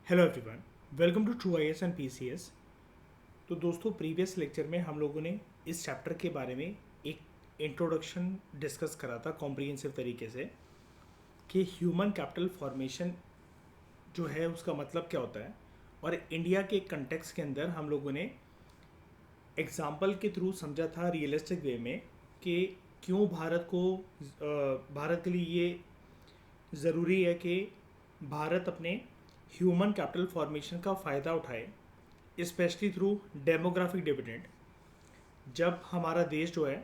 Hello everyone, welcome to true IAS and PCS. तो दोस्तों, previous lecture में हम लोगों ने इस चैप्टर के बारे में एक इंट्रोडक्शन डिस्कस करा था कॉम्प्रिहेंसिव तरीके से कि ह्यूमन कैपिटल फॉर्मेशन जो है उसका मतलब क्या होता है। और इंडिया के कंटेक्स्ट के अंदर हम लोगों ने एग्जाम्पल के थ्रू समझा था रियलिस्टिक वे में कि क्यों भारत के लिए ये ज़रूरी है कि भारत अपने ह्यूमन कैपिटल फॉर्मेशन का फ़ायदा उठाए, स्पेशली थ्रू डेमोग्राफिक डिविडेंड। जब हमारा देश जो है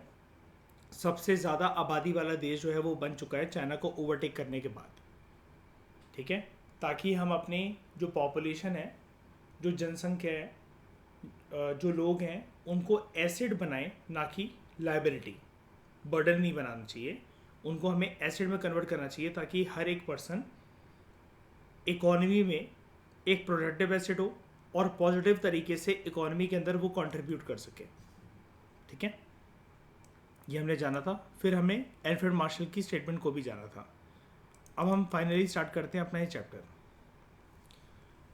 सबसे ज़्यादा आबादी वाला देश जो है वो बन चुका है चाइना को ओवरटेक करने के बाद, ठीक है, ताकि हम अपने जो पॉपुलेशन है, जो जनसंख्या है, जो लोग हैं, उनको एसिड बनाएं, ना कि लाइबिलिटी। बर्डन नहीं बनाना चाहिए उनको, हमें एसिड में कन्वर्ट करना चाहिए ताकि हर एक पर्सन इकोनॉमी में एक प्रोडक्टिव एसेट हो और पॉजिटिव तरीके से इकोनॉमी के अंदर वो कंट्रीब्यूट कर सके। ठीक है, ये हमने जाना था। फिर हमें एल्फ्रेड मार्शल की स्टेटमेंट को भी जाना था। अब हम फाइनली स्टार्ट करते हैं अपना ये चैप्टर।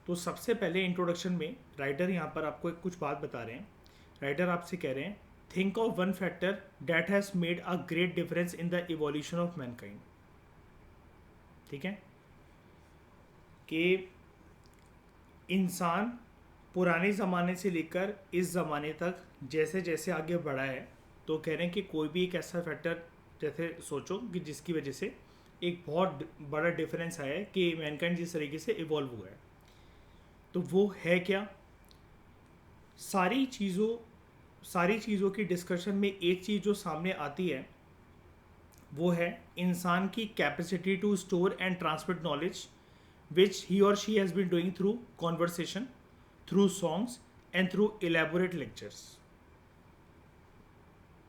तो सबसे पहले इंट्रोडक्शन में राइटर यहाँ पर आपको कुछ बात बता रहे हैं। राइटर आपसे कह रहे हैं, think of one factor that has made a great difference in the evolution of Mankind. ठीक है, कि इंसान पुराने ज़माने से लेकर इस ज़माने तक जैसे जैसे आगे बढ़ा है, तो कह रहे हैं कि कोई भी एक ऐसा फैक्टर जैसे सोचो कि जिसकी वजह से एक बहुत बड़ा डिफरेंस आया है कि मैनकाइंड जिस तरीके से इवॉल्व हुआ है, तो वो है क्या। सारी चीज़ों की डिस्कशन में एक चीज़ जो सामने आती है वो है इंसान की capacity to store and transmit knowledge which he or she has been doing through conversation, through songs and through elaborate lectures।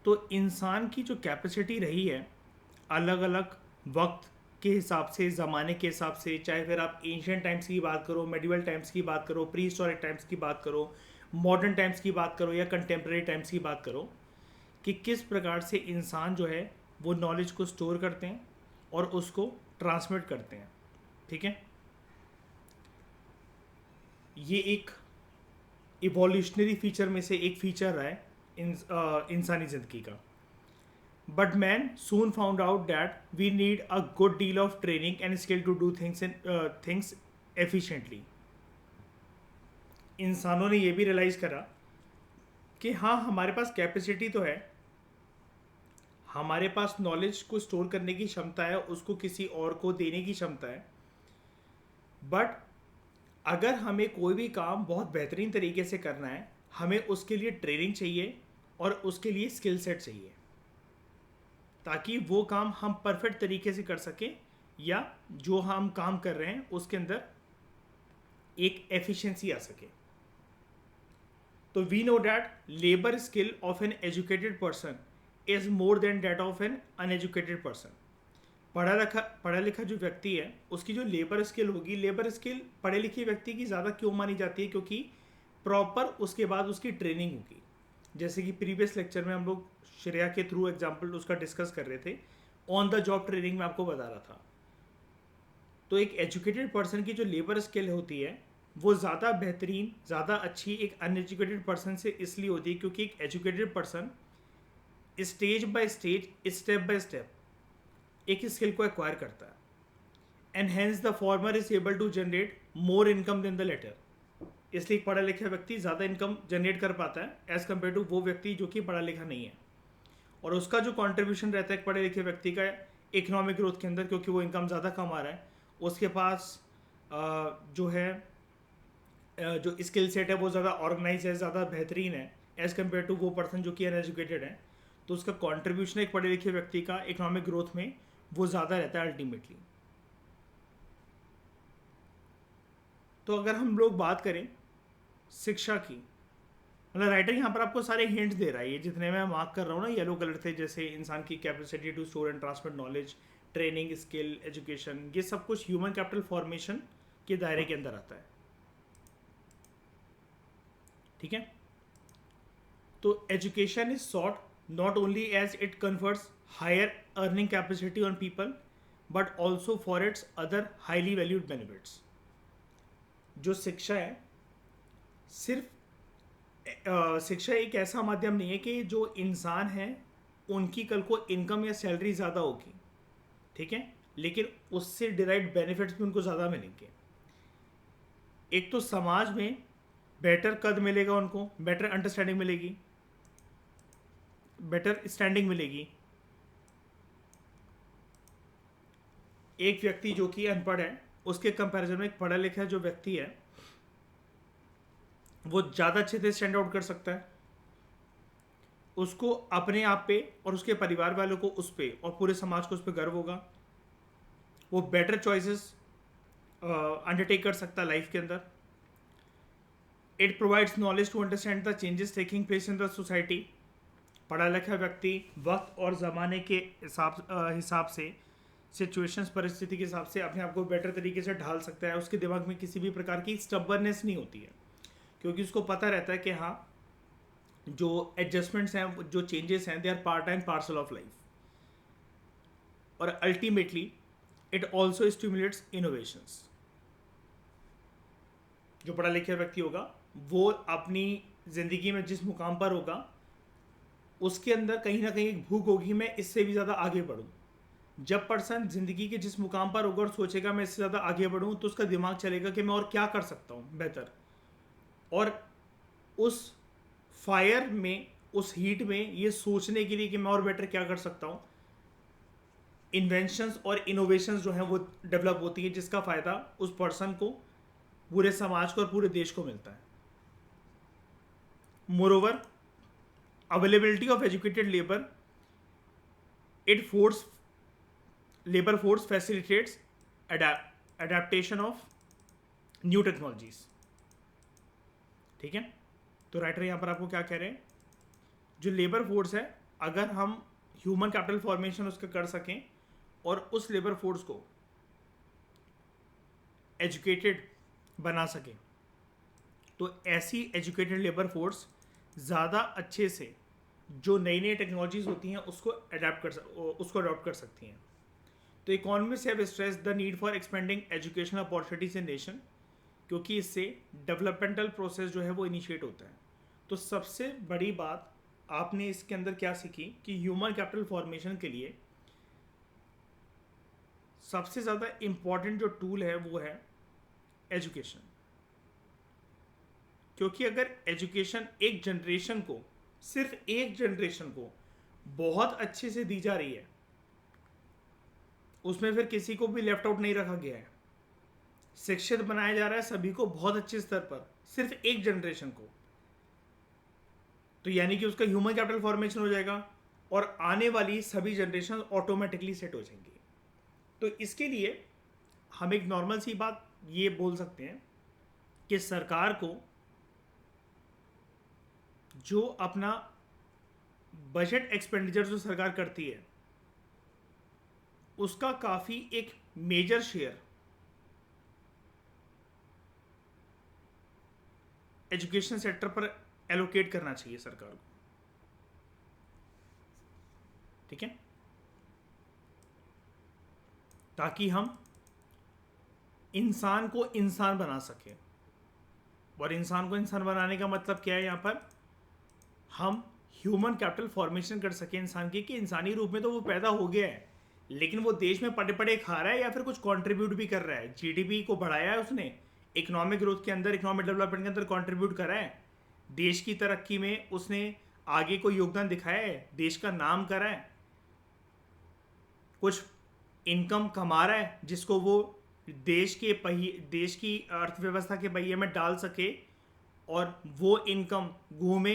तो इंसान की जो कैपेसिटी रही है अलग अलग वक्त के हिसाब से, ज़माने के हिसाब से, चाहे फिर आप एंशियंट टाइम्स की बात करो, मेडिवल टाइम्स की बात करो, प्री हिस्टोरिक टाइम्स की बात करो, मॉडर्न टाइम्स की बात करो या कंटेम्प्रेरी टाइम्स की बात करो, कि किस प्रकार से इंसान जो है वो नॉलेज को स्टोर करते हैं और उसको ट्रांसमिट करते हैं। ठीक है, ये एक इवोल्यूशनरी फीचर में से एक फीचर रहा है इंसानी ज़िंदगी का। But man soon found out that we need a good deal of training and skill to do things efficiently. इंसानों ने ये भी रियलाइज़ करा कि हाँ, हमारे पास कैपेसिटी तो है, हमारे पास नॉलेज को स्टोर करने की क्षमता है, उसको किसी और को देने की क्षमता है, बट अगर हमें कोई भी काम बहुत बेहतरीन तरीके से करना है, हमें उसके लिए ट्रेनिंग चाहिए और उसके लिए स्किल सेट चाहिए, ताकि वो काम हम परफेक्ट तरीके से कर सकें या जो हम काम कर रहे हैं उसके अंदर एक एफिशिएंसी आ सके। तो we know that labour skill of an educated person is more than that of an uneducated person. पढ़ा लिखा जो व्यक्ति है उसकी जो लेबर स्किल होगी, लेबर स्किल पढ़े लिखे व्यक्ति की ज़्यादा क्यों मानी जाती है, क्योंकि प्रॉपर उसके बाद उसकी ट्रेनिंग होगी। जैसे कि प्रीवियस लेक्चर में हम लोग श्रेया के थ्रू एग्जांपल उसका डिस्कस कर रहे थे, ऑन द जॉब ट्रेनिंग में आपको बता रहा था। तो एक एजुकेटेड पर्सन की जो लेबर स्किल होती है वो ज़्यादा बेहतरीन, ज़्यादा अच्छी एक अनएजुकेटेड पर्सन से इसलिए होती है क्योंकि एक educated person stage by stage, step by step एक स्किल को एक्वायर करता है, and hence the former is able to generate more income than the latter. इसलिए पढ़ा लिखा व्यक्ति ज़्यादा इनकम जनरेट कर पाता है एज कम्पेयर टू वो व्यक्ति जो कि पढ़ा लिखा नहीं है, और उसका जो कंट्रीब्यूशन रहता है पढ़े लिखे व्यक्ति का इकोनॉमिक ग्रोथ के अंदर, क्योंकि वो इनकम ज़्यादा कमा रहा है, उसके पास जो है जो स्किल सेट है वो ज़्यादा ऑर्गेनाइज है, ज़्यादा बेहतरीन है एज़ कम्पेयर टू वो पर्सन जो कि अनएजुकेटेड है। तो उसका कंट्रीब्यूशन एक पढ़े लिखे व्यक्ति का इकोनॉमिक ग्रोथ में वो ज़्यादा रहता है अल्टीमेटली। तो अगर हम लोग बात करें शिक्षा की, मतलब राइटर यहाँ पर आपको सारे हिंट दे रहा है, ये जितने मैं मार्क कर रहा हूँ ना येलो कलर थे, जैसे इंसान की capacity to store and transmit knowledge, training, skill, education, ये सब कुछ ह्यूमन कैपिटल फॉर्मेशन के दायरे के अंदर आता है। ठीक है, तो education is sought not only as it confers higher earning capacity on people but also for its other highly valued benefits. जो शिक्षा है, सिर्फ शिक्षा एक ऐसा माध्यम नहीं है कि जो इंसान है उनकी कल को इनकम या सैलरी ज़्यादा होगी, ठीक है, लेकिन उससे डायरेक्ट बेनिफिट्स भी उनको ज़्यादा मिलेंगे। एक तो समाज में बेटर कद मिलेगा, उनको बेटर अंडरस्टैंडिंग मिलेगी, बेटर स्टैंडिंग मिलेगी। एक व्यक्ति जो कि अनपढ़ है, उसके कंपैरिजन में एक पढ़ा लिखा जो व्यक्ति है वो ज़्यादा अच्छे से स्टैंड आउट कर सकता है। उसको अपने आप पे और उसके परिवार वालों को उस पे और पूरे समाज को उस पर गर्व होगा। वो बेटर चॉइसेस अंडरटेक कर सकता है लाइफ के अंदर। It provides knowledge to understand the changes taking place in the society. पढ़ा लिखा व्यक्ति वक्त और ज़माने के हिसाब से, सिचुएशंस, परिस्थिति के हिसाब से अपने आप को बेटर तरीके से ढाल सकता है। उसके दिमाग में किसी भी प्रकार की स्टबर्नेस नहीं होती है, क्योंकि उसको पता रहता है कि हाँ, जो एडजस्टमेंट्स हैं, जो चेंजेस हैं, they are part and parcel of life. और ultimately it also stimulates innovations. जो पढ़ा लिखा व्यक्ति होगा वो अपनी ज़िंदगी में जिस मुकाम पर होगा उसके अंदर कहीं ना कहीं एक भूख होगी, मैं इससे भी ज़्यादा आगे बढ़ूँ। जब पर्सन ज़िंदगी के जिस मुकाम पर होगा और सोचेगा मैं इससे ज़्यादा आगे बढ़ूँ, तो उसका दिमाग चलेगा कि मैं और क्या कर सकता हूँ बेहतर। और उस फायर में, उस हीट में ये सोचने के लिए कि मैं और बेटर क्या कर सकता हूँ, इन्वेंशंस और इनोवेशंस जो हैं वो डेवलप होती है, जिसका फ़ायदा उस पर्सन को, पूरे समाज को और पूरे देश को मिलता है। Moreover, availability of educated labour, it force labour force facilitates adaptation of new technologies. ठीक है, तो राइटर यहाँ पर आपको क्या कह रहे हैं, जो लेबर फोर्स है, अगर हम ह्यूमन कैपिटल फॉर्मेशन उसका कर सकें और उस लेबर फोर्स को एजुकेटेड बना सकें, तो ऐसी एजुकेटेड लेबर फोर्स ज़्यादा अच्छे से जो नई नई टेक्नोलॉजीज होती हैं उसको अडॉप्ट कर सकती हैं। तो economist have stressed the need for expanding educational opportunities in nation, क्योंकि इससे डेवलपमेंटल प्रोसेस जो है वो इनिशिएट होता है। तो सबसे बड़ी बात आपने इसके अंदर क्या सीखी कि ह्यूमन कैपिटल फॉर्मेशन के लिए सबसे ज़्यादा इम्पॉर्टेंट जो टूल है वो है एजुकेशन। क्योंकि अगर एजुकेशन एक जनरेशन को, सिर्फ एक जनरेशन को बहुत अच्छे से दी जा रही है, उसमें फिर किसी को भी लेफ्ट आउट नहीं रखा गया है, शिक्षित बनाया जा रहा है सभी को बहुत अच्छे स्तर पर, सिर्फ एक जनरेशन को, तो यानी कि उसका ह्यूमन कैपिटल फॉर्मेशन हो जाएगा और आने वाली सभी जनरेशन ऑटोमेटिकली सेट हो जाएंगी। तो इसके लिए हम एक नॉर्मल सी बात ये बोल सकते हैं कि सरकार को जो अपना बजट एक्सपेंडिचर जो सरकार करती है उसका काफ़ी एक मेजर शेयर एजुकेशन सेक्टर पर एलोकेट करना चाहिए सरकार को। ठीक है, ताकि हम इंसान को इंसान बना सकें। और इंसान को इंसान बनाने का मतलब क्या है, यहाँ पर हम ह्यूमन कैपिटल फॉर्मेशन कर सकें इंसान की, कि इंसानी रूप में तो वो पैदा हो गया है, लेकिन वो देश में पड़े पड़े खा रहा है या फिर कुछ कंट्रीब्यूट भी कर रहा है। जीडीपी को बढ़ाया है उसने, इकोनॉमिक ग्रोथ के अंदर, इकोनॉमिक डेवलपमेंट के अंदर कंट्रीब्यूट करा है, देश की तरक्की में उसने आगे कोई योगदान दिखाया है, देश का नाम करा है, कुछ इनकम कमा रहा है जिसको वो देश की अर्थव्यवस्था के पहिए में डाल सके और वो इनकम घूमे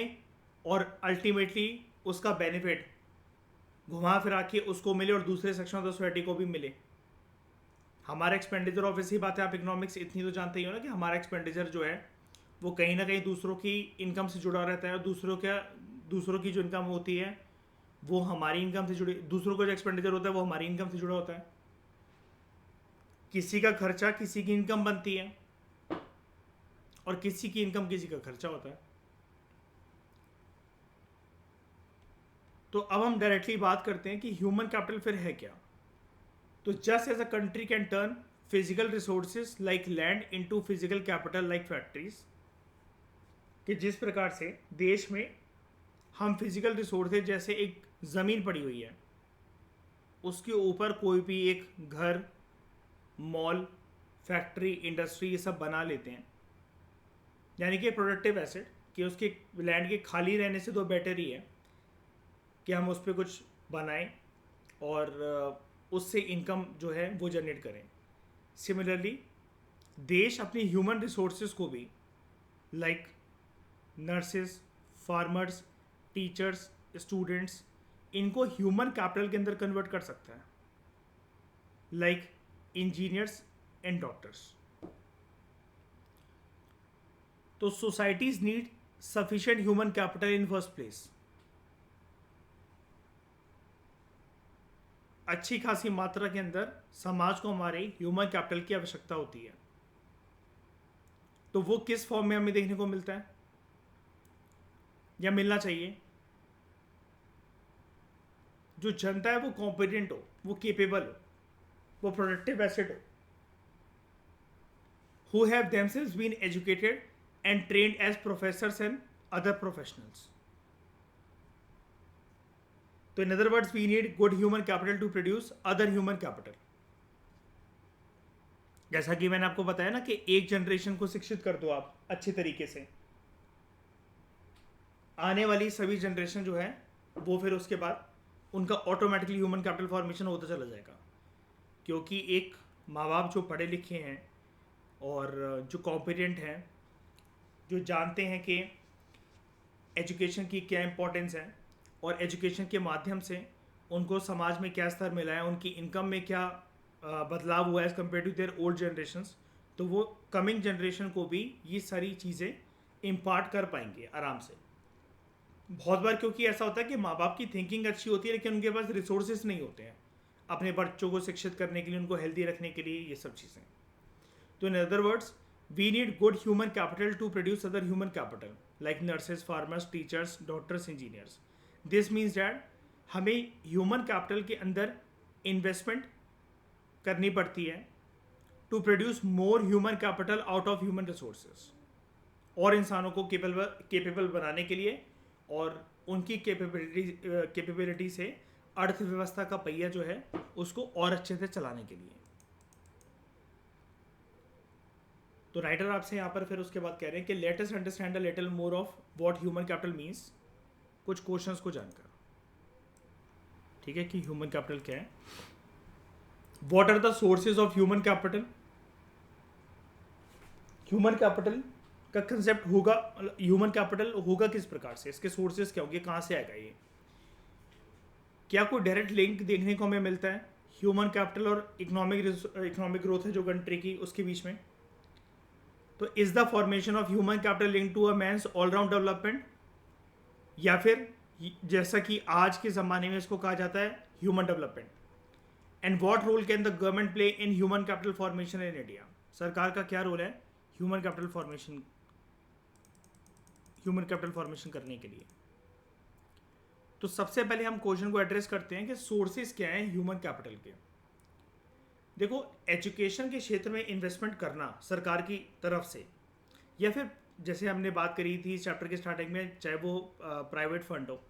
और अल्टीमेटली उसका बेनिफिट घुमा फिरा के उसको मिले और दूसरे सेक्शन ऑफ द सोसाइटी को भी मिले। हमारा एक्सपेंडिचर, ऑब्वियसली बात है, आप इकोनॉमिक्स इतनी तो जानते ही हो ना कि हमारा एक्सपेंडिचर जो है वो कहीं ना कहीं दूसरों की इनकम से जुड़ा रहता है, और दूसरों की जो इनकम होती है वो हमारी इनकम से जुड़ी, दूसरों का जो एक्सपेंडिचर होता है वो हमारी इनकम से जुड़ा होता है। किसी का खर्चा किसी की इनकम बनती है और किसी की इनकम किसी का खर्चा होता है। तो अब हम डायरेक्टली बात करते हैं कि ह्यूमन कैपिटल फिर है क्या। तो just as a country can turn physical resources like land into physical capital like factories, कि जिस प्रकार से देश में हम फिजिकल रिसोर्सेज जैसे एक ज़मीन पड़ी हुई है उसके ऊपर कोई भी एक घर, मॉल, फैक्ट्री, इंडस्ट्री ये सब बना लेते हैं, यानी कि प्रोडक्टिव एसेट, कि उसके लैंड के खाली रहने से तो बेटर ही है कि हम उस पर कुछ बनाएं और उससे इनकम जो है वो जनरेट करें। सिमिलरली देश अपनी ह्यूमन रिसोर्सेज को भी like nurses, farmers, teachers, students, इनको ह्यूमन कैपिटल के अंदर कन्वर्ट कर सकता है, लाइक इंजीनियर्स एंड डॉक्टर्स। तो societies need sufficient human capital in first place. अच्छी खासी मात्रा के अंदर समाज को हमारे ह्यूमन कैपिटल की आवश्यकता होती है। तो वो किस फॉर्म में हमें देखने को मिलता है या मिलना चाहिए? जो जनता है वो कॉम्पिटेंट हो, वो केपेबल हो, वो प्रोडक्टिव एसेट हो, who have themselves been educated and trained as professors and other professionals. So in other words, we need good human capital to produce other human capital. जैसा कि मैंने आपको बताया ना कि एक जनरेशन को शिक्षित कर दो आप अच्छे तरीके से, आने वाली सभी जनरेशन जो है वो फिर उसके बाद उनका ऑटोमेटिकली ह्यूमन कैपिटल फॉर्मेशन होता चला जाएगा, क्योंकि एक माँ बाप जो पढ़े लिखे हैं और जो कॉम्पिटेंट हैं, जो जानते हैं कि एजुकेशन की क्या इम्पोर्टेंस है और एजुकेशन के माध्यम से उनको समाज में क्या स्तर मिला है, उनकी इनकम में क्या बदलाव हुआ है as compare to their old generations, तो वो कमिंग जनरेशन को भी ये सारी चीज़ें इम्पार्ट कर पाएंगे आराम से। बहुत बार क्योंकि ऐसा होता है कि माँ बाप की थिंकिंग अच्छी होती है लेकिन उनके पास रिसोर्सेज नहीं होते हैं अपने बच्चों को शिक्षित करने के लिए, उनको हेल्दी रखने के लिए, ये सब चीज़ें। तो in other words, we need good human capital to produce other human capital like nurses, farmers, teachers, doctors, engineers. This means that हमें ह्यूमन कैपिटल के अंदर इन्वेस्टमेंट करनी पड़ती है to produce more human capital out of human resources, और इंसानों को capable बनाने के लिए और उनकी कैपेबिलिटी से अर्थव्यवस्था का पहिया जो है उसको और अच्छे से चलाने के लिए। तो राइटर आपसे यहाँ पर फिर उसके बाद कह रहे हैं कि let us understand a little more of what human capital means, कुछ क्वेश्चंस को जानकर। ठीक है, कि ह्यूमन कैपिटल क्या है, what are the sources of human capital. Human capital का कंसेप्ट होगा, ह्यूमन कैपिटल होगा किस प्रकार से, इसके सोर्सेज क्या होंगे, कहाँ से आएगा ये, क्या कोई डायरेक्ट लिंक देखने को हमें मिलता है ह्यूमन कैपिटल और इकोनॉमिक ग्रोथ है जो कंट्री की उसके बीच में। तो is the formation of human capital link to a man's all round development, या फिर जैसा कि आज के ज़माने में इसको कहा जाता है human development. And what role can the government play in human capital formation in India, सरकार का क्या रोल है ह्यूमन कैपिटल फॉर्मेशन करने के लिए। तो सबसे पहले हम क्वेश्चन को एड्रेस करते हैं कि सोर्सेज क्या हैं ह्यूमन कैपिटल के। देखो, एजुकेशन के क्षेत्र में इन्वेस्टमेंट करना सरकार की तरफ से, या फिर जैसे हमने बात करी थी इस चैप्टर के स्टार्टिंग में, चाहे वो प्राइवेट फंड हो,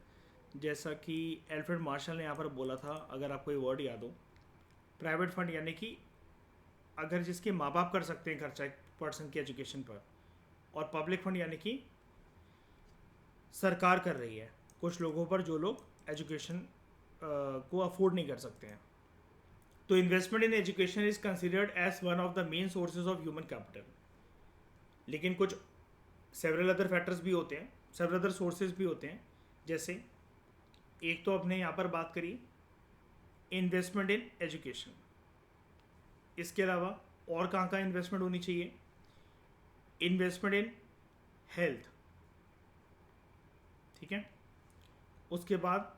जैसा कि एल्फ्रेड मार्शल ने यहाँ पर बोला था, अगर आपको ये वर्ड याद हो, प्राइवेट फंड यानी कि अगर जिसके माँ बाप कर सकते हैं खर्चा एक पर्सन की एजुकेशन पर, और पब्लिक फंड यानी कि सरकार कर रही है कुछ लोगों पर जो लोग एजुकेशन को अफोर्ड नहीं कर सकते हैं। तो investment in education is considered as one of the main sources of human capital. लेकिन कुछ सेवरल अदर फैक्टर्स भी होते हैं, सेवरल अदर सोर्सेज भी होते हैं, जैसे एक तो आपने यहाँ पर बात करी इन्वेस्टमेंट इन एजुकेशन, इसके अलावा और कहाँ इन्वेस्टमेंट होनी चाहिए, इन्वेस्टमेंट इन हेल्थ। ठीक है, उसके बाद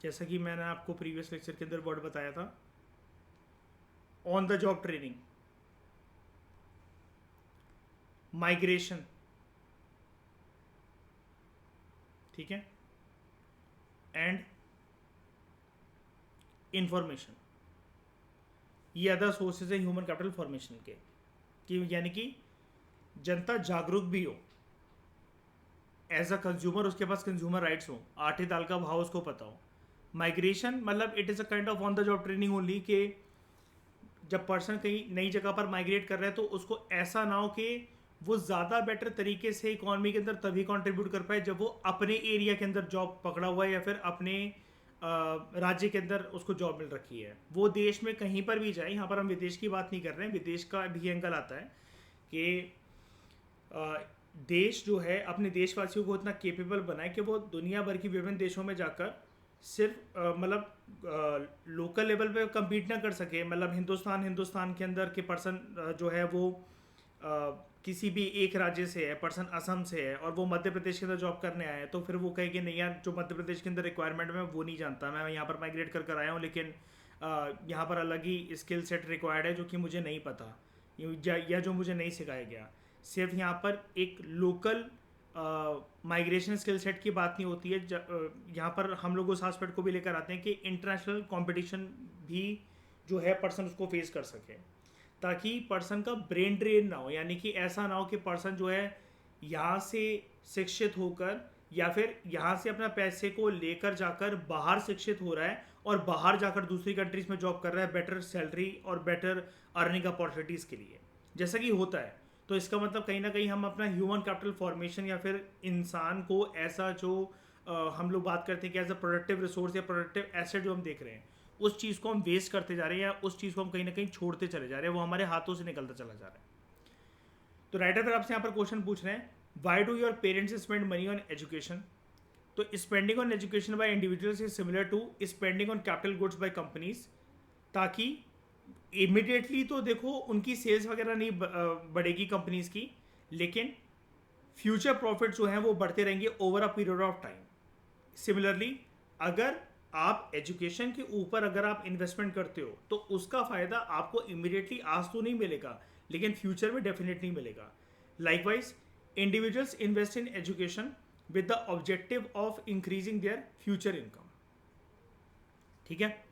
जैसा कि मैंने आपको प्रीवियस लेक्चर के अंदर वर्ड बताया था, on the job training, migration, ठीक है, एंड इंफॉर्मेशन। ये अदर सोर्सेज है ह्यूमन कैपिटल फॉर्मेशन के, कि यानी कि जनता जागरूक भी हो, एज अ कंज्यूमर उसके पास कंज्यूमर राइट्स हो, आटे दाल का भाव उसको पता हो। माइग्रेशन मतलब it is a kind of on the job training only, कि जब पर्सन कहीं नई जगह पर माइग्रेट कर रहा है तो उसको ऐसा ना हो कि वो ज़्यादा बेटर तरीके से इकॉनमी के अंदर तभी कंट्रीब्यूट कर पाए जब वो अपने एरिया के अंदर जॉब पकड़ा हुआ है या फिर अपने राज्य के अंदर उसको जॉब मिल रखी है। वो देश में कहीं पर भी जाए, यहाँ पर हम विदेश की बात नहीं कर रहे हैं, विदेश का भी एंगल आता है कि देश जो है अपने देशवासियों को इतना केपेबल बनाए कि वो दुनिया भर की विभिन्न देशों में जाकर सिर्फ मतलब लोकल लेवल पे कम्पीट ना कर सके। मतलब हिंदुस्तान के अंदर के पर्सन जो है वो किसी भी एक राज्य से है, पर्सन असम से है और वो मध्य प्रदेश के अंदर जॉब करने आया है, तो फिर वो कहे कि नहीं यार, जो मध्य प्रदेश के अंदर रिक्वायरमेंट है वो नहीं जानता, मैं यहाँ पर माइग्रेट कर आया हूँ, लेकिन यहाँ पर अलग ही स्किल सेट रिक्वायर्ड है जो कि मुझे नहीं पता या जो मुझे नहीं सिखाया गया। सिर्फ यहाँ पर एक लोकल माइग्रेशन स्किल सेट की बात नहीं होती है, यहाँ पर हम लोग उस आस्पेक्ट को भी लेकर आते हैं कि इंटरनेशनल कंपटीशन भी जो है पर्सन उसको फेस कर सके, ताकि पर्सन का ब्रेन ड्रेन ना हो। यानी कि ऐसा ना हो कि पर्सन जो है यहाँ से शिक्षित होकर या फिर यहाँ से अपना पैसे को लेकर जाकर बाहर शिक्षित हो रहा है और बाहर जाकर दूसरी कंट्रीज में जॉब कर रहा है बेटर सैलरी और बेटर अर्निंग अपॉर्चुनिटीज़ के लिए, जैसा कि होता है। तो इसका मतलब कहीं ना कहीं हम अपना ह्यूमन कैपिटल फॉर्मेशन या फिर इंसान को ऐसा जो हम लोग बात करते हैं कि एज अ प्रोडक्टिव रिसोर्स या प्रोडक्टिव एसेट जो हम देख रहे हैं, उस चीज़ को हम वेस्ट करते जा रहे हैं या उस चीज़ को हम कहीं ना कहीं छोड़ते चले जा रहे हैं, वो हमारे हाथों से निकलता चला जा रहा है। तो राइटर फिर आपसे यहाँ पर क्वेश्चन पूछ रहे हैं, why do your parents spend money on education? तो spending on education by individuals is similar to spending on capital goods by companies, ताकि इमिडिएटली तो देखो उनकी सेल्स वगैरह नहीं बढ़ेगी कंपनीज की, लेकिन फ्यूचर प्रॉफिट जो हैं वो बढ़ते रहेंगे over a period of time. Similarly अगर आप एजुकेशन के ऊपर अगर आप इन्वेस्टमेंट करते हो तो उसका फ़ायदा आपको इमिडिएटली आज तो नहीं मिलेगा, लेकिन फ्यूचर में डेफिनेटली मिलेगा। Likewise individuals invest in education with the objective of increasing their future income. ठीक है,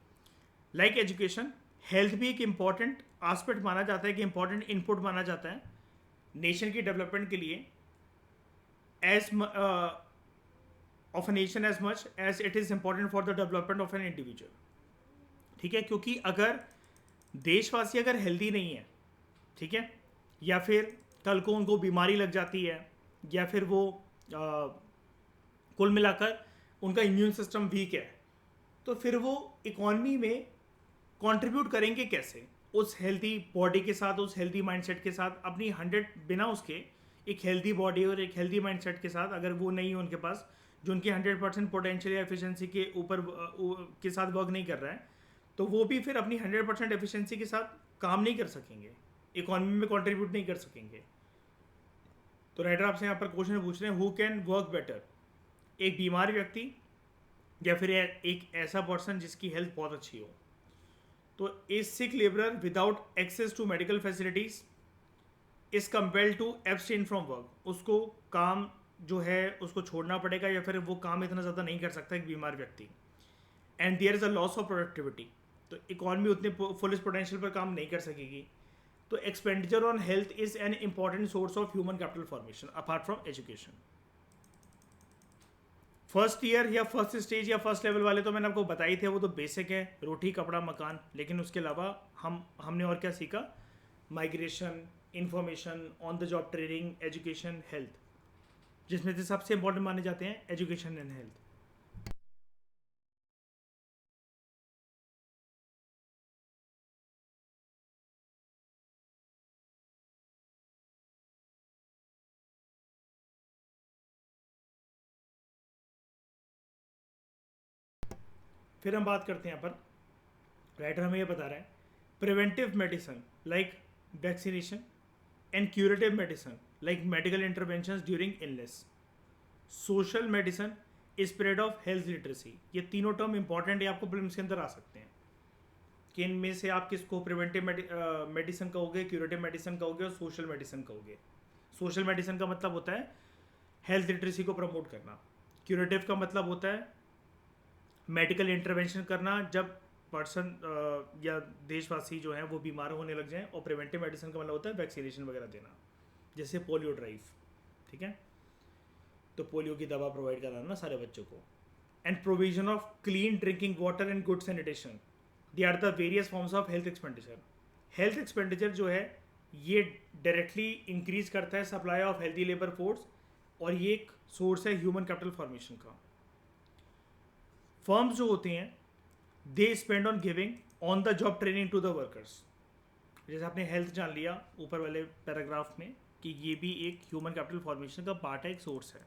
लाइक एजुकेशन, हेल्थ भी एक इम्पॉर्टेंट आस्पेक्ट माना जाता है, कि इम्पॉर्टेंट इनपुट माना जाता है नेशन की डेवलपमेंट के लिए, as of a nation as much as it is important for the development of an individual. ठीक है, क्योंकि अगर देशवासी अगर हेल्दी नहीं है, ठीक है, या फिर कल को उनको बीमारी लग जाती है या फिर वो कुल मिलाकर उनका इम्यून सिस्टम वीक है, तो फिर वो इकॉनमी में कंट्रीब्यूट करेंगे कैसे? उस हेल्दी बॉडी के साथ, उस हेल्दी माइंडसेट के साथ, अपनी 100 बिना उसके एक हेल्दी बॉडी और एक हेल्दी माइंडसेट के साथ अगर वो नहीं है उनके पास, जो उनकी 100% पोटेंशियल या एफिशिएंसी के ऊपर के साथ वर्क नहीं कर रहा है, तो वो भी फिर अपनी 100% एफिशिएंसी के साथ काम नहीं कर सकेंगे, इकॉनमी में कंट्रीब्यूट नहीं कर सकेंगे। तो राइटर आपसे यहाँ पर क्वेश्चन पूछ रहे हैं, हु कैन वर्क बेटर? एक बीमार व्यक्ति या फिर एक ऐसा पर्सन जिसकी हेल्थ बहुत अच्छी हो। तो a sick labourer without access to medical facilities is compelled to abstain from work, उसको काम जो है उसको छोड़ना पड़ेगा या फिर वो काम इतना ज़्यादा नहीं कर सकता एक बीमार व्यक्ति। And there is a loss of productivity, तो इकॉनमी उतने फुलेस्ट पोटेंशियल पर काम नहीं कर सकेगी। तो expenditure on health is an important source of human capital formation apart from education. First year या फर्स्ट स्टेज या फर्स्ट लेवल वाले तो मैंने आपको बताई थे, वो तो बेसिक है, रोटी कपड़ा मकान, लेकिन उसके अलावा हमने और क्या सीखा? Migration, information, on the job training, education, health, जिसमें से सबसे इंपॉर्टेंट माने जाते हैं एजुकेशन एंड हेल्थ। फिर हम बात करते हैं यहाँ पर, राइटर हमें ये बता रहा है, preventive medicine like vaccination and curative medicine like medical intervention during illness, social medicine, spread of health literacy. ये तीनों टर्म इंपॉर्टेंट है, आपको प्रीलिम्स के अंदर आ सकते हैं कि इनमें से आप किसको प्रिवेंटिव मेडिसिन कहोगे, क्यूरेटिव मेडिसिन कहोगे और सोशल मेडिसिन कहोगे। सोशल मेडिसिन का मतलब होता है हेल्थ लिटरेसी को प्रमोट करना, क्यूरेटिव का मतलब होता है मेडिकल इंटरवेंशन करना जब पर्सन या देशवासी जो हैं वो बीमार होने लग जाएं, और प्रिवेंटिव मेडिसिन का मतलब होता है वैक्सीनेशन वगैरह देना, जैसे पोलियो ड्राइव, ठीक है, तो पोलियो की दवा प्रोवाइड कराना ना सारे बच्चों को। And provision of clean drinking water and good sanitation, they are the various forms of health expenditure. Health expenditure जो है ये डायरेक्टली इंक्रीज करता है supply of healthy labour force, और ये एक सोर्स है ह्यूमन कैपिटल फॉर्मेशन का। फर्म्स जो होते हैं they spend on giving on the job training to the workers. जैसे आपने हेल्थ जान लिया ऊपर वाले पैराग्राफ में कि ये भी एक ह्यूमन कैपिटल फॉर्मेशन का पार्ट है, एक सोर्स है।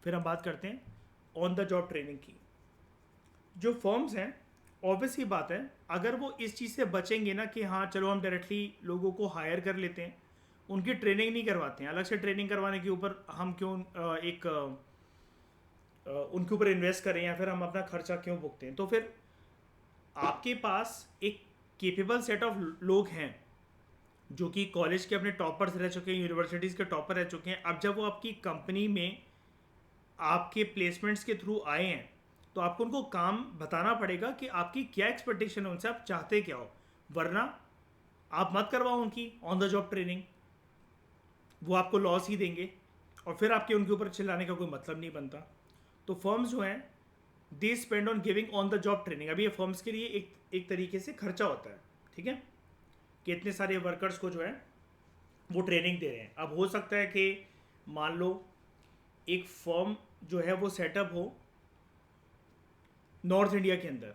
फिर हम बात करते हैं ऑन द जॉब ट्रेनिंग की। जो फर्म्स हैं ऑब्वियस ही बात है, अगर वो इस चीज़ से बचेंगे ना कि हाँ चलो हम डायरेक्टली लोगों को हायर कर लेते हैं, उनकी ट्रेनिंग नहीं करवाते हैं, अलग से ट्रेनिंग करवाने के ऊपर हम क्यों उनके ऊपर इन्वेस्ट करें, या फिर हम अपना खर्चा क्यों भुगतें। तो फिर आपके पास एक केपेबल सेट ऑफ लोग हैं जो कि कॉलेज के अपने टॉपर्स रह चुके हैं, यूनिवर्सिटीज़ के टॉपर रह चुके हैं। अब जब वो आपकी कंपनी में आपके प्लेसमेंट्स के थ्रू आए हैं तो आपको उनको काम बताना पड़ेगा कि आपकी क्या एक्सपेक्टेशन है उनसे, आप चाहते क्या हो, वरना आप मत करवाओ उनकी ऑन द जॉब ट्रेनिंग, वो आपको लॉस ही देंगे और फिर आपके उनके ऊपर चिल्लाने का कोई मतलब नहीं बनता। तो फर्म्स जो हैं they spend on giving on the job training. अभी ये फर्म्स के लिए एक तरीके से खर्चा होता है, ठीक है, कि इतने सारे वर्कर्स को जो है वो ट्रेनिंग दे रहे हैं। अब हो सकता है कि मान लो एक फर्म जो है वो सेटअप हो नॉर्थ इंडिया के अंदर,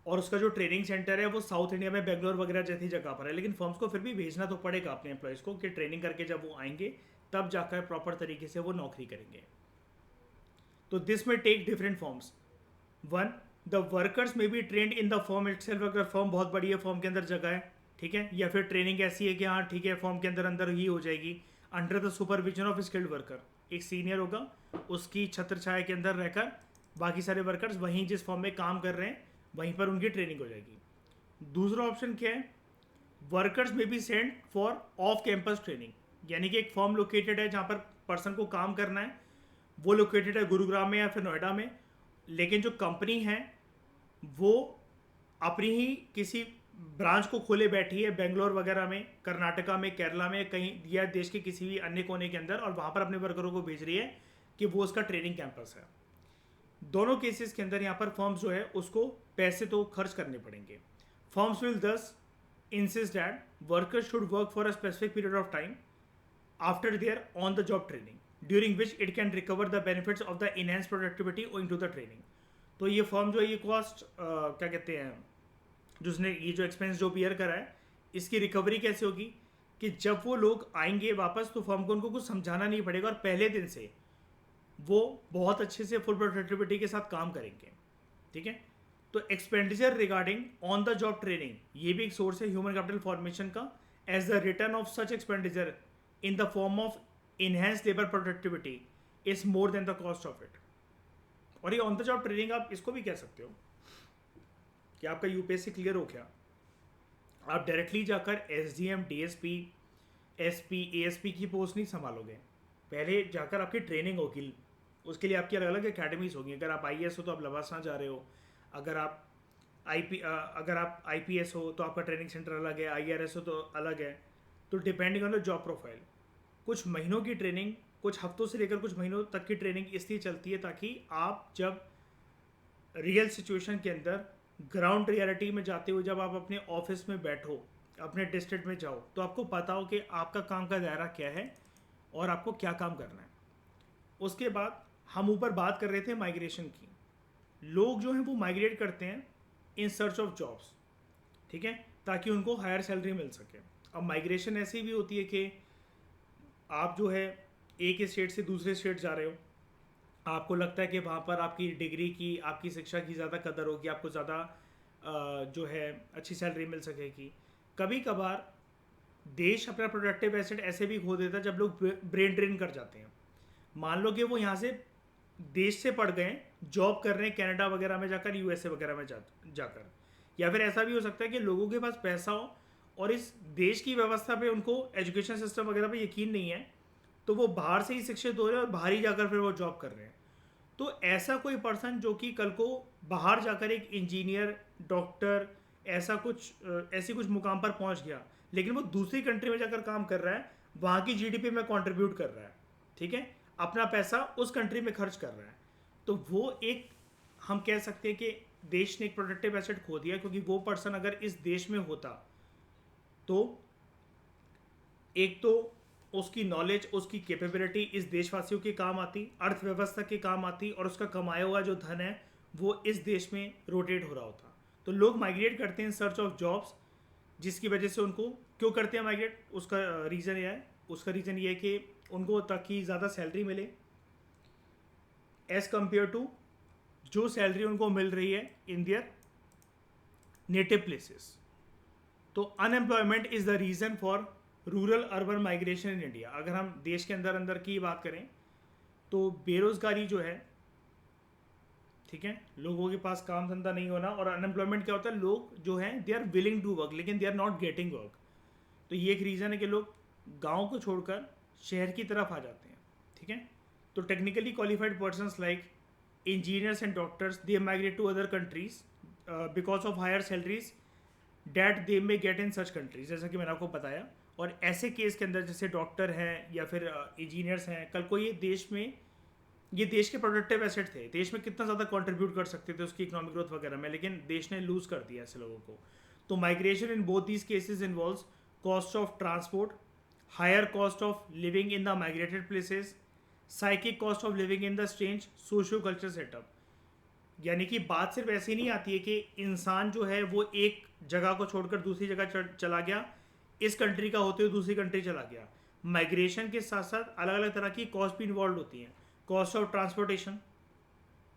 और उसका जो ट्रेनिंग सेंटर है वो साउथ इंडिया में बेंगलोर वगैरह जैसी जगह पर है, लेकिन फर्म्स को फिर भी भेजना तो पड़ेगा अपने एम्प्लॉयज़ को कि ट्रेनिंग करके जब वो आएंगे तब जाकर प्रॉपर तरीके से वो नौकरी करेंगे। तो this may take different forms. One, the workers may be trained in the firm itself, अगर फॉर्म बहुत बड़ी है, फॉर्म के अंदर जगह है, ठीक है, या फिर ट्रेनिंग ऐसी है कि हाँ ठीक है फॉर्म के अंदर अंदर ही हो जाएगी, under the supervision of skilled worker. एक सीनियर होगा, उसकी छत्र छाया के अंदर रहकर बाकी सारे वर्कर्स वहीं जिस फॉर्म में काम कर रहे हैं वहीं पर उनकी ट्रेनिंग हो जाएगी। दूसरा ऑप्शन क्या है, workers may be send for off campus training, यानी कि एक फॉर्म लोकेटेड है जहाँ पर पर्सन को काम करना है, वो लोकेटेड है गुरुग्राम में या फिर नोएडा में, लेकिन जो कंपनी है वो अपनी ही किसी ब्रांच को खोले बैठी है बेंगलोर वगैरह में, कर्नाटका में, केरला में, कहीं या देश के किसी भी अन्य कोने के अंदर, और वहाँ पर अपने वर्करों को भेज रही है कि वो उसका ट्रेनिंग कैंपस है। दोनों केसेस के अंदर यहाँ पर फर्म्स जो है उसको पैसे तो खर्च करने पड़ेंगे। Firms will thus insist that workers should work for a specific period of time after their on the job training, during which it can recover the benefits of the enhance productivity owing to the training. तो ये firm जो है ये cost क्या कहते हैं, जिसने ये जो एक्सपेंस जो बियर करा है इसकी रिकवरी कैसे होगी कि जब वो लोग आएंगे वापस तो फर्म को उनको कुछ समझाना नहीं पड़ेगा और पहले दिन से वो बहुत अच्छे से फुल प्रोडक्टिविटी के साथ काम करेंगे, ठीक है। तो expenditure regarding on the job training ये भी एक सोर्स है ह्यूमन कैपिटल फॉर्मेशन का, as the return of such expenditure in the form of enhance labour productivity is more than the cost of it. और ये ऑन द जॉब ट्रेनिंग आप इसको भी कह सकते हो कि आपका यूपीएससी क्लियर हो गया, आप डायरेक्टली जाकर एसडीएम, डीएसपी, एसपी, एएसपी की पोस्ट नहीं संभालोगे, पहले जाकर आपकी ट्रेनिंग होगी, उसके लिए आपकी अलग अलग अकेडमीज होगी। अगर आप आईएएस हो तो आप लवासा जा रहे हो, अगर आप आईपीएस हो तो आपका ट्रेनिंग सेंटर अलग है, आईआरएस हो तो अलग है। तो depending on the job profile कुछ महीनों की ट्रेनिंग, कुछ हफ्तों से लेकर कुछ महीनों तक की ट्रेनिंग इसलिए चलती है ताकि आप जब रियल सिचुएशन के अंदर ग्राउंड रियलिटी में जाते हो, जब आप अपने ऑफिस में बैठो, अपने डिस्ट्रिक्ट में जाओ, तो आपको पता हो कि आपका काम का दायरा क्या है और आपको क्या काम करना है। उसके बाद हम ऊपर बात कर रहे थे माइग्रेशन की, लोग जो हैं वो माइग्रेट करते हैं इन सर्च ऑफ जॉब्स, ठीक है, ताकि उनको हायर सैलरी मिल सके। अब माइग्रेशन ऐसी भी होती है कि आप जो है एक स्टेट से दूसरे स्टेट जा रहे हो, आपको लगता है कि वहाँ पर आपकी डिग्री की, आपकी शिक्षा की ज़्यादा कदर होगी, आपको ज़्यादा जो है अच्छी सैलरी मिल सकेगी। कभी कभार देश अपना प्रोडक्टिव एसेट ऐसे भी खो देता है जब लोग ब्रेन ड्रेन कर जाते हैं। मान लो कि वो यहाँ से देश से पढ़ गए, जॉब कर रहे हैं कनाडा वगैरह में जाकर, यूएसए वगैरह में जाकर, या फिर ऐसा भी हो सकता है कि लोगों के पास पैसा हो और इस देश की व्यवस्था पे, उनको एजुकेशन सिस्टम वगैरह पे यकीन नहीं है, तो वो बाहर से ही शिक्षित हो रहे हैं और बाहर ही जाकर फिर वो जॉब कर रहे हैं। तो ऐसा कोई पर्सन जो कि कल को बाहर जाकर एक इंजीनियर, डॉक्टर, ऐसा कुछ ऐसी कुछ मुकाम पर पहुंच गया, लेकिन वो दूसरी कंट्री में जाकर काम कर रहा है, वहाँ की जीडीपी में कंट्रीब्यूट कर रहा है, ठीक है, अपना पैसा उस कंट्री में खर्च कर रहा है, तो वो एक, हम कह सकते हैं कि देश ने एक प्रोडक्टिव एसेट खो दिया, क्योंकि वो पर्सन अगर इस देश में होता तो एक तो उसकी नॉलेज, उसकी कैपेबिलिटी इस देशवासियों के काम आती, अर्थव्यवस्था के काम आती, और उसका कमाया हुआ जो धन है वो इस देश में रोटेट हो रहा होता। तो लोग माइग्रेट करते हैं इन सर्च ऑफ जॉब्स, जिसकी वजह से उनको, क्यों करते हैं माइग्रेट, उसका रीज़न यह है, उसका रीज़न ये है कि उनको ताकि ज़्यादा सैलरी मिले एज़ कम्पेयर टू जो सैलरी उनको मिल रही है इन दियर नेटिव प्लेसेस। तो unemployment is the reason for rural urban migration in India. अगर हम देश के अंदर अंदर की बात करें तो बेरोज़गारी जो है, ठीक है, लोगों के पास काम धंधा नहीं होना, और अनएम्प्लॉयमेंट क्या होता है, लोग जो हैं they are willing to work लेकिन they are not getting work. तो ये एक रीज़न है कि लोग गांव को छोड़कर शहर की तरफ आ जाते हैं, ठीक है। तो technically qualified persons like engineers and doctors they migrate to other countries because of higher salaries that they may get in such countries, जैसा कि मैंने आपको बताया। और ऐसे केस के अंदर जैसे डॉक्टर हैं या फिर इंजीनियर्स हैं, कल को ये देश में, ये देश के प्रोडक्टिव एसेट थे, देश में कितना ज़्यादा कंट्रीब्यूट कर सकते थे उसकी इकोनॉमिक ग्रोथ वगैरह में, लेकिन देश ने लूज़ कर दिया ऐसे लोगों को। तो migration in both these cases involves cost of transport, higher cost of living in the migrated places, psychic cost of living in the strange socio culture setup. यानी कि बात सिर्फ ऐसी नहीं आती है कि इंसान जो है वो एक जगह को छोड़कर दूसरी जगह चला गया, इस कंट्री का होते हुए दूसरी कंट्री चला गया। माइग्रेशन के साथ साथ अलग अलग तरह की कॉस्ट भी इन्वॉल्व होती हैं। कॉस्ट ऑफ ट्रांसपोर्टेशन,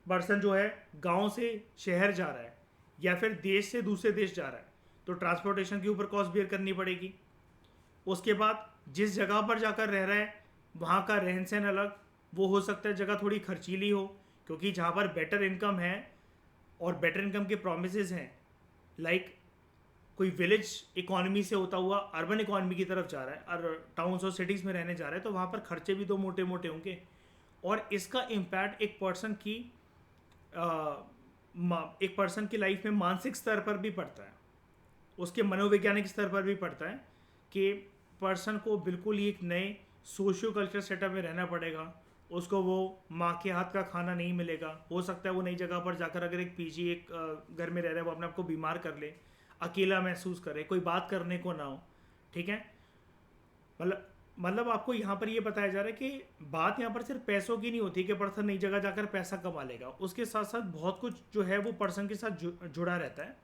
पर्सन जो है गांव से शहर जा रहा है या फिर देश से दूसरे देश जा रहा है, तो ट्रांसपोर्टेशन के ऊपर कॉस्ट बेयर करनी पड़ेगी। उसके बाद जिस जगह पर जाकर रह रहा है वहाँ का रहन सहन अलग, वो हो सकता है जगह थोड़ी खर्चीली हो, क्योंकि जहाँ पर बेटर इनकम है और बेटर इनकम के प्रोमिसेस हैं, लाइक कोई विलेज इकोनॉमी से होता हुआ अर्बन इकोनॉमी की तरफ जा रहा है और टाउन्स और सिटीज़ में रहने जा रहा है, तो वहाँ पर खर्चे भी दो मोटे मोटे होंगे। और इसका इम्पैक्ट एक पर्सन की लाइफ में मानसिक स्तर पर भी पड़ता है, उसके मनोवैज्ञानिक स्तर पर भी पड़ता है, कि पर्सन को बिल्कुल ही एक नए सोशियो कल्चर सेटअप में रहना पड़ेगा, उसको वो माँ के हाथ का खाना नहीं मिलेगा, हो सकता है वो नई जगह पर जाकर अगर एक पीजी, एक घर में रह रहा है, वो अपने आप को बीमार कर ले, अकेला महसूस करे, कोई बात करने को ना हो, ठीक है। मतलब आपको यहाँ पर ये बताया जा रहा है कि बात यहाँ पर सिर्फ पैसों की नहीं होती कि पर्सन नई जगह जाकर पैसा कमा लेगा, उसके साथ साथ बहुत कुछ जो है वो पर्सन के साथ जुड़ा रहता है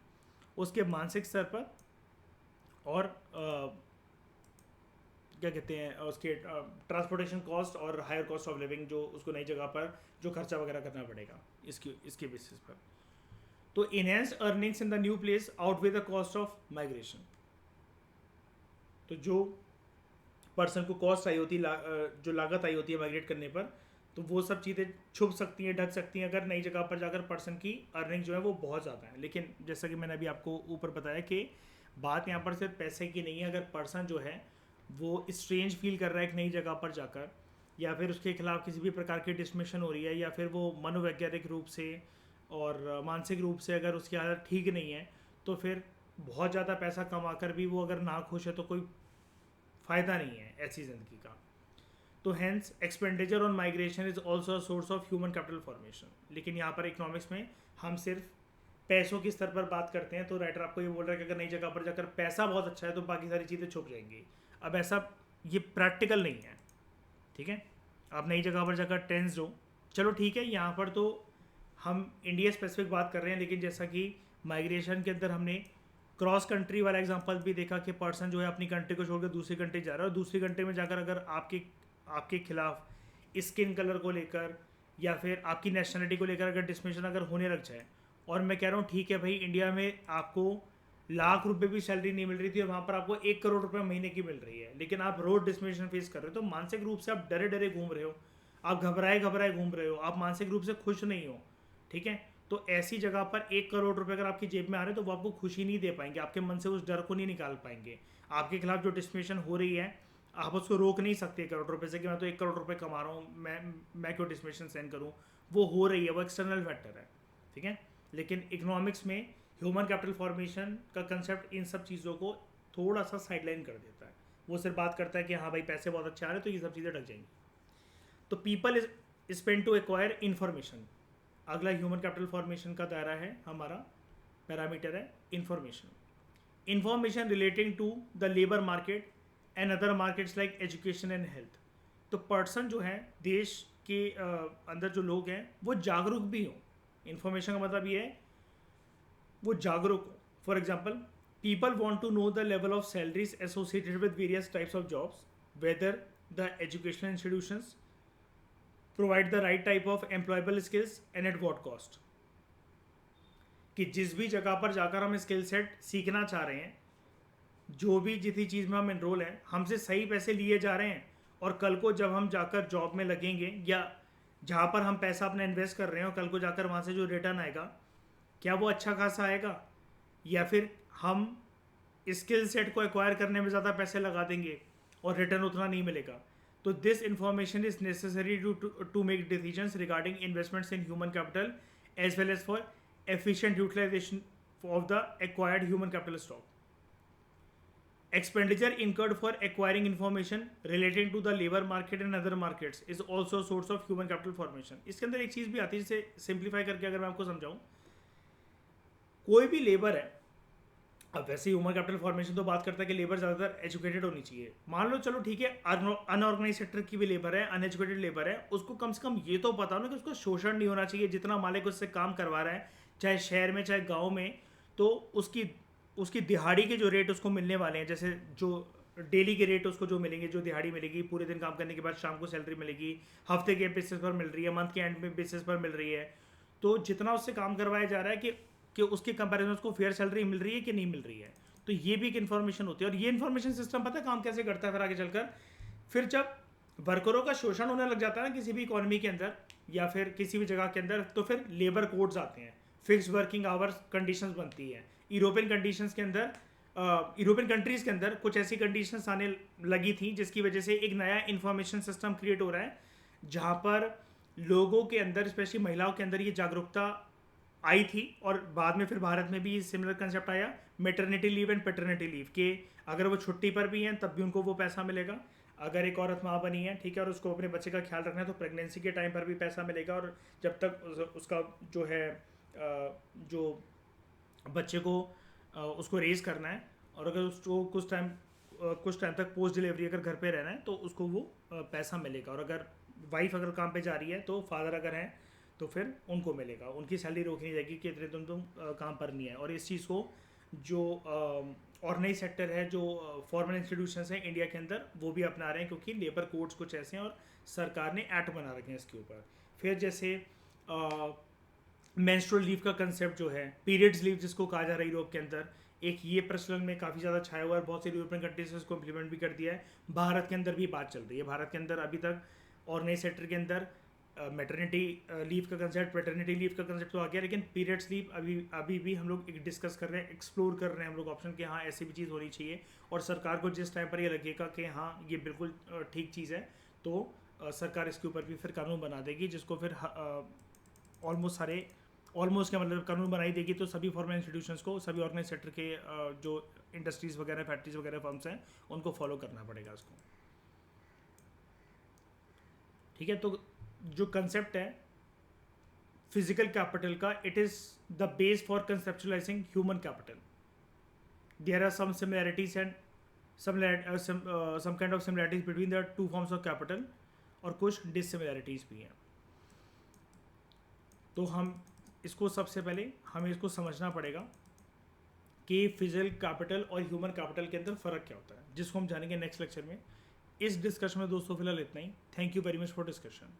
उसके मानसिक स्तर पर, और क्या कहते हैं उसके ट्रांसपोर्टेशन कॉस्ट और हायर कॉस्ट ऑफ लिविंग, जो उसको नई जगह पर जो खर्चा वगैरह करना पड़ेगा इसके बेसिस पर। तो enhanced earnings in the new place outweigh the cost of migration. तो जो पर्सन को कॉस्ट आई होती है, जो लागत आई होती है माइग्रेट करने पर, तो वो सब चीज़ें छुप सकती हैं, ढक सकती हैं अगर नई जगह पर जाकर पर्सन की अर्निंग जो है वो बहुत ज़्यादा है। लेकिन जैसा कि मैंने अभी आपको ऊपर बताया कि बात यहाँ पर सिर्फ पैसे की नहीं है। अगर पर्सन जो है वो स्ट्रेंज फील कर रहा है एक नई जगह पर जाकर, या फिर उसके खिलाफ किसी भी प्रकार की डिस्क्रिमिनेशन हो रही है, या फिर वो मनोवैज्ञानिक रूप से और मानसिक रूप से अगर उसकी हालत ठीक नहीं है, तो फिर बहुत ज़्यादा पैसा कमा कर भी वो अगर ना खुश है तो कोई फ़ायदा नहीं है ऐसी ज़िंदगी का। तो hence expenditure on migration is also a source of human capital formation. लेकिन यहाँ पर इकोनॉमिक्स में हम सिर्फ पैसों के स्तर पर बात करते हैं, तो राइटर आपको ये बोल रहा है कि अगर नई जगह पर जाकर पैसा बहुत अच्छा है तो बाकी सारी चीज़ें छुप जाएंगी। अब ऐसा ये प्रैक्टिकल नहीं है, ठीक है। आप नई जगह पर जाकर टेंस्ड हो, चलो ठीक है, यहाँ पर तो हम इंडिया स्पेसिफिक बात कर रहे हैं, लेकिन जैसा कि माइग्रेशन के अंदर हमने क्रॉस कंट्री वाला एग्जांपल भी देखा कि पर्सन जो है अपनी कंट्री को छोड़कर दूसरी कंट्री जा रहा है, और दूसरी कंट्री में जाकर अगर आपके खिलाफ स्किन कलर को लेकर या फिर आपकी नेशनलिटी को लेकर अगर डिस्क्रिमिनेशन अगर होने लग जाए, और मैं कह रहा हूँ ठीक है भाई, इंडिया में आपको लाख रुपए भी सैलरी नहीं मिल रही थी और वहाँ पर आपको 1 करोड़ रुपए महीने की मिल रही है, लेकिन आप रोड डिस्क्रिमिनेशन फेस कर रहे हो, तो मानसिक रूप से आप डरे डरे घूम रहे हो, आप घबराए घबराए घूम रहे हो, आप मानसिक रूप से खुश नहीं हो, ठीक है। तो ऐसी जगह पर 1 करोड़ रुपए अगर आपकी जेब में आ रहे हैं तो वो आपको खुशी नहीं दे पाएंगे, आपके मन से उस डर को नहीं निकाल पाएंगे। आपके खिलाफ जो डिस्क्रिमिनेशन हो रही है आप उसको रोक नहीं सकते 1 करोड़ रुपए से कि मैं तो 1 करोड़ रुपए कमा रहा हूँ, मैं क्यों डिस्क्रिमिनेशन सहन करूँ। वो हो रही है, वो एक्सटर्नल फैक्टर है, ठीक है। लेकिन इकोनॉमिक्स में ह्यूमन कैपिटल फॉर्मेशन का कंसेप्ट इन सब चीज़ों को थोड़ा सा साइडलाइन कर देता है। वो सिर्फ बात करता है कि हाँ भाई पैसे बहुत अच्छे आ रहे हैं तो ये सब चीज़ें ढक जाएंगी। तो people is spend to acquire information. अगला ह्यूमन कैपिटल फॉर्मेशन का दायरा है, हमारा पैरामीटर है information. Information relating to the labour market and other markets like education and health. तो पर्सन जो है देश के अंदर जो लोग हैं वो जागरूक भी हों। इंफॉर्मेशन का मतलब ये है वो जागरूक हो। For example, people want to know the level of salaries associated with various types of jobs, whether the educational institutions provide the right type of employable skills and at what cost. कि जिस भी जगह पर जाकर हम skill set सीखना चाह रहे हैं, जो भी जितनी चीज़ में हम इनरोल हैं, हमसे सही पैसे लिए जा रहे हैं, और कल को जब हम जाकर जॉब में लगेंगे या जहाँ पर हम पैसा अपना इन्वेस्ट कर रहे हैं और कल को जाकर वहाँ से जो रिटर्न आएगा क्या वो अच्छा खासा आएगा, या फिर हम स्किल सेट को एक्वायर करने में ज़्यादा पैसे लगा देंगे और रिटर्न उतना नहीं मिलेगा। तो this information is necessary to make decisions regarding investments in human capital as well as for efficient utilization of the acquired human capital stock. Expenditure incurred for acquiring information relating to the labor market and other markets is also a source of human capital formation. इसके अंदर एक चीज़ भी आती है, जिसे simplify करके अगर मैं आपको समझाऊं, कोई भी लेबर है, अब वैसे ह्यूमन कैपिटल फॉर्मेशन तो बात करता है कि लेबर ज़्यादातर एजुकेटेड होनी चाहिए। मान लो चलो ठीक है, अनऑर्गेनाइज सेक्टर की भी लेबर है, अनएजुकेटेड लेबर है, उसको कम से कम ये तो पता हो ना कि उसको शोषण नहीं होना चाहिए। जितना मालिक उससे काम करवा रहा है, चाहे शहर में चाहे गांव में, तो उसकी दिहाड़ी के जो रेट उसको मिलने वाले हैं, जैसे जो डेली के रेट उसको जो मिलेंगे, जो दिहाड़ी मिलेगी, पूरे दिन काम करने के बाद शाम को सैलरी मिलेगी, हफ्ते के बेसिस पर मिल रही है, मंथ के एंड में बेसिस पर मिल रही है। तो जितना उससे काम करवाया जा रहा है कि उसके कंपैरिजन उसको फेयर सैलरी मिल रही है कि नहीं मिल रही है, तो ये भी एक इन्फॉर्मेशन होती है। और ये इन्फॉर्मेशन सिस्टम पता है काम कैसे करता है फिर आगे चलकर, फिर जब वर्करों का शोषण होने लग जाता है ना किसी भी इकोनॉमी के अंदर या फिर किसी भी जगह के अंदर, तो फिर लेबर कोड्स आते हैं, फिक्स वर्किंग आवर्स कंडीशंस बनती है। यूरोपियन कंडीशंस के अंदर, यूरोपियन कंट्रीज़ के अंदर कुछ ऐसी कंडीशंस आने लगी थी जिसकी वजह से एक नया इंफॉर्मेशन सिस्टम क्रिएट हो रहा है, जहाँ पर लोगों के अंदर, स्पेशली महिलाओं के अंदर ये जागरूकता आई थी। और बाद में फिर भारत में भी सिमिलर कंसेप्ट आया, maternity leave and paternity leave, के अगर वो छुट्टी पर भी हैं तब भी उनको वो पैसा मिलेगा। अगर एक औरत माँ बनी है, ठीक है, और उसको अपने बच्चे का ख्याल रखना है तो प्रेगनेंसी के टाइम पर भी पैसा मिलेगा, और जब तक उसका जो है जो बच्चे को उसको रेज करना है, और अगर उसको कुछ टाइम तक पोस्ट डिलीवरी अगर घर पे रहना है तो उसको वो पैसा मिलेगा। और अगर वाइफ अगर काम पे जा रही है तो फादर अगर हैं तो फिर उनको मिलेगा, उनकी सैलरी रोकी नहीं जाएगी कि इतने तुम काम पर नहीं है। और इस चीज़ को जो ऑर्गेनाइज सेक्टर है, जो फॉर्मल इंस्टीट्यूशंस हैं इंडिया के अंदर, वो भी अपना रहे हैं, क्योंकि लेबर कोड्स कुछ ऐसे हैं और सरकार ने एक्ट बना रखे हैं इसके ऊपर। फिर जैसे मेंस्ट्रुअल लीव का कंसेप्ट जो है, पीरियड्स लीव जिसको कहा जा रहा है यूरोप के अंदर, एक ये प्रचलन में काफ़ी ज़्यादा छाया हुआ है, बहुत से यूरोपियन कंट्रीज ने इसको इम्प्लीमेंट भी कर दिया है। भारत के अंदर भी बात चल रही है। भारत के अंदर अभी तक ऑर्गेनाइज सेक्टर के अंदर मैटरनिटी लीव का कंसेप्ट, पैटर्निटी लीव का कंसेप्ट तो आ गया, लेकिन पीरियड्स लीव अभी भी हम लोग डिस्कस कर रहे हैं, एक्सप्लोर कर रहे हैं हम लोग ऑप्शन कि हाँ ऐसी भी चीज़ होनी चाहिए। और सरकार को जिस टाइम पर ये लगेगा कि हाँ ये बिल्कुल ठीक चीज़ है, तो सरकार इसके ऊपर भी फिर कानून बना देगी, जिसको फिर ऑलमोस्ट क्या मतलब कानून बनाई देगी, तो सभी फॉर्मल इंस्टीट्यूशंस को, सभी ऑर्गेनाइज सेक्टर के जो इंडस्ट्रीज़ वगैरह, फैक्ट्रीज वगैरह फर्म्स हैं, उनको फॉलो करना पड़ेगा उसको। ठीक है, तो जो कंसेप्ट है फिजिकल कैपिटल का, it is the base for conceptualising human capital. There are some similarities and some kind of similarities between the two forms of capital, और कुछ डिससिमिलैरिटीज भी हैं। तो हम इसको सबसे पहले हमें इसको समझना पड़ेगा कि फिजिकल कैपिटल और ह्यूमन कैपिटल के अंदर फ़र्क क्या होता है, जिसको हम जानेंगे नेक्स्ट लेक्चर में। इस डिस्कशन में दोस्तों फिलहाल इतना ही। Thank you very much for discussion.